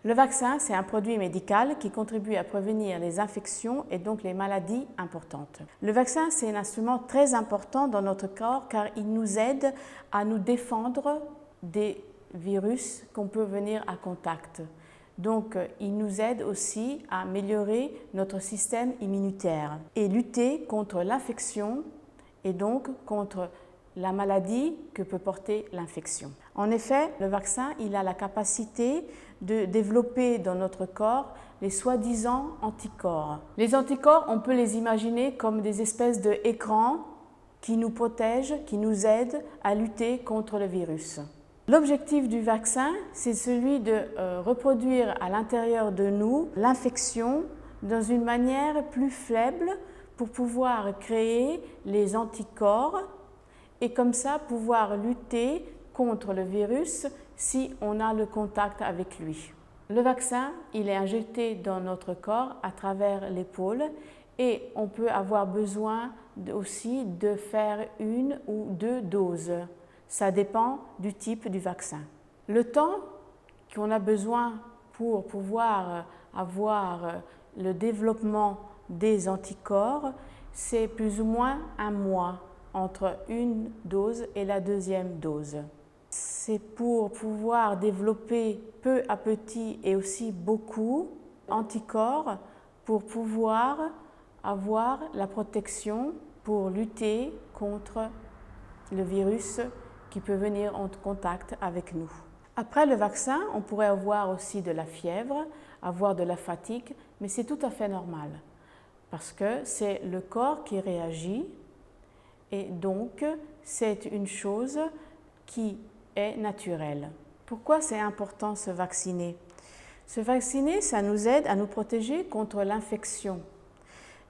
Le vaccin, c'est un produit médical qui contribue à prévenir les infections et donc les maladies importantes. Le vaccin, c'est un instrument très important dans notre corps car il nous aide à nous défendre des virus qu'on peut venir à contact. Donc, il nous aide aussi à améliorer notre système immunitaire et lutter contre l'infection et donc contre la maladie que peut porter l'infection. En effet, le vaccin, il a la capacité de développer dans notre corps les soi-disant anticorps. Les anticorps, on peut les imaginer comme des espèces d'écrans qui nous protègent, qui nous aident à lutter contre le virus. L'objectif du vaccin, c'est celui de reproduire à l'intérieur de nous l'infection dans une manière plus faible pour pouvoir créer les anticorps et comme ça pouvoir lutter contre le virus si on a le contact avec lui. Le vaccin, il est injecté dans notre corps à travers l'épaule et on peut avoir besoin aussi de faire 1 ou 2 doses. Ça dépend du type du vaccin. Le temps qu'on a besoin pour pouvoir avoir le développement des anticorps, c'est plus ou moins 1 mois entre une dose et la deuxième dose. C'est pour pouvoir développer peu à petit et aussi beaucoup d'anticorps pour pouvoir avoir la protection pour lutter contre le virus qui peut venir en contact avec nous. Après le vaccin, on pourrait avoir aussi de la fièvre, avoir de la fatigue, mais c'est tout à fait normal parce que c'est le corps qui réagit et donc c'est une chose qui est naturelle. Pourquoi c'est important se vacciner? Se vacciner, ça nous aide à nous protéger contre l'infection,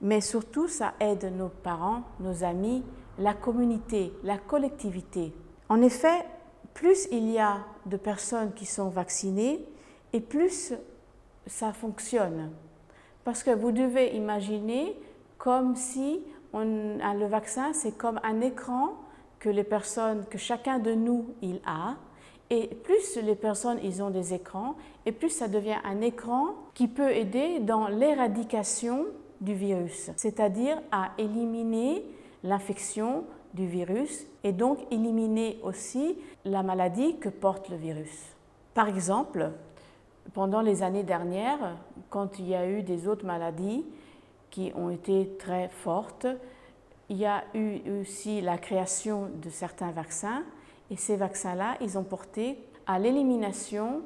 mais surtout ça aide nos parents, nos amis, la communauté, la collectivité. En effet, plus il y a de personnes qui sont vaccinées et plus ça fonctionne. Parce que vous devez imaginer comme si le vaccin, c'est comme un écran que chacun de nous il a. Et plus les personnes ils ont des écrans, et plus ça devient un écran qui peut aider dans l'éradication du virus, c'est-à-dire à éliminer l'infection du virus et donc éliminer aussi la maladie que porte le virus. Par exemple, pendant les années dernières, quand il y a eu des autres maladies qui ont été très fortes, il y a eu aussi la création de certains vaccins et ces vaccins-là, ils ont porté à l'élimination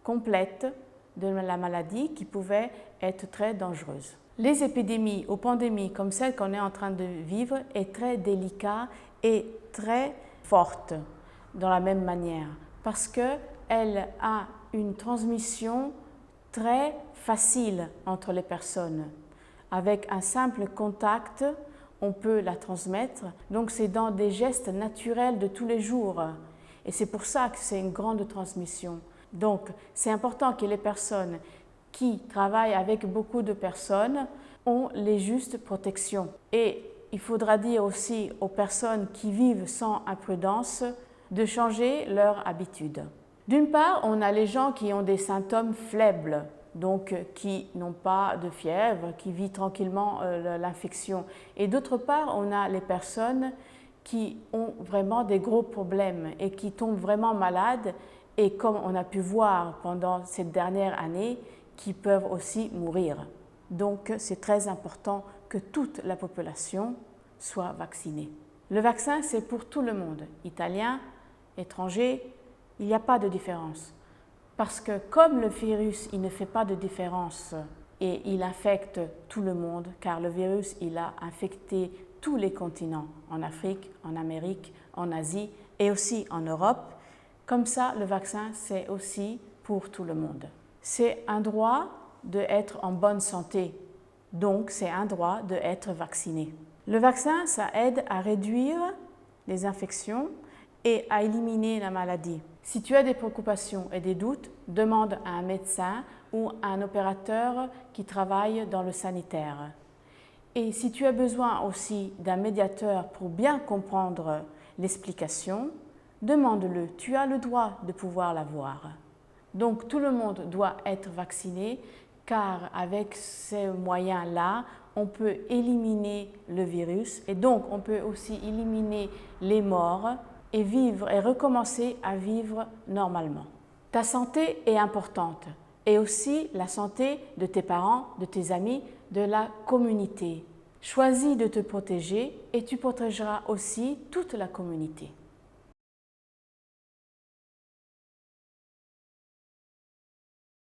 complète de la maladie qui pouvait être très dangereuse. Les épidémies ou pandémies comme celle qu'on est en train de vivre est très délicate et très forte dans la même manière parce qu'elle a une transmission très facile entre les personnes. Avec un simple contact, on peut la transmettre. Donc c'est dans des gestes naturels de tous les jours. Et c'est pour ça que c'est une grande transmission. Donc c'est important que les personnes qui travaillent avec beaucoup de personnes ont les justes protections. Et il faudra dire aussi aux personnes qui vivent sans imprudence de changer leur habitude. D'une part, on a les gens qui ont des symptômes faibles, donc qui n'ont pas de fièvre, qui vivent tranquillement l'infection. Et d'autre part, on a les personnes qui ont vraiment des gros problèmes et qui tombent vraiment malades et comme on a pu voir pendant cette dernière année, qui peuvent aussi mourir. Donc c'est très important que toute la population soit vaccinée. Le vaccin, c'est pour tout le monde, italien, étranger, il n'y a pas de différence. Parce que comme le virus, il ne fait pas de différence et il infecte tout le monde, car le virus, il a infecté tous les continents, en Afrique, en Amérique, en Asie et aussi en Europe. Comme ça, le vaccin, c'est aussi pour tout le monde. C'est un droit d'être en bonne santé, donc c'est un droit d'être vacciné. Le vaccin, ça aide à réduire les infections et à éliminer la maladie. Si tu as des préoccupations et des doutes, demande à un médecin ou à un opérateur qui travaille dans le sanitaire. Et si tu as besoin aussi d'un médiateur pour bien comprendre l'explication, demande-le, tu as le droit de pouvoir l'avoir. Donc tout le monde doit être vacciné car avec ces moyens-là, on peut éliminer le virus et donc on peut aussi éliminer les morts et vivre et recommencer à vivre normalement. Ta santé est importante et aussi la santé de tes parents, de tes amis, de la communauté. Choisis de te protéger et tu protégeras aussi toute la communauté.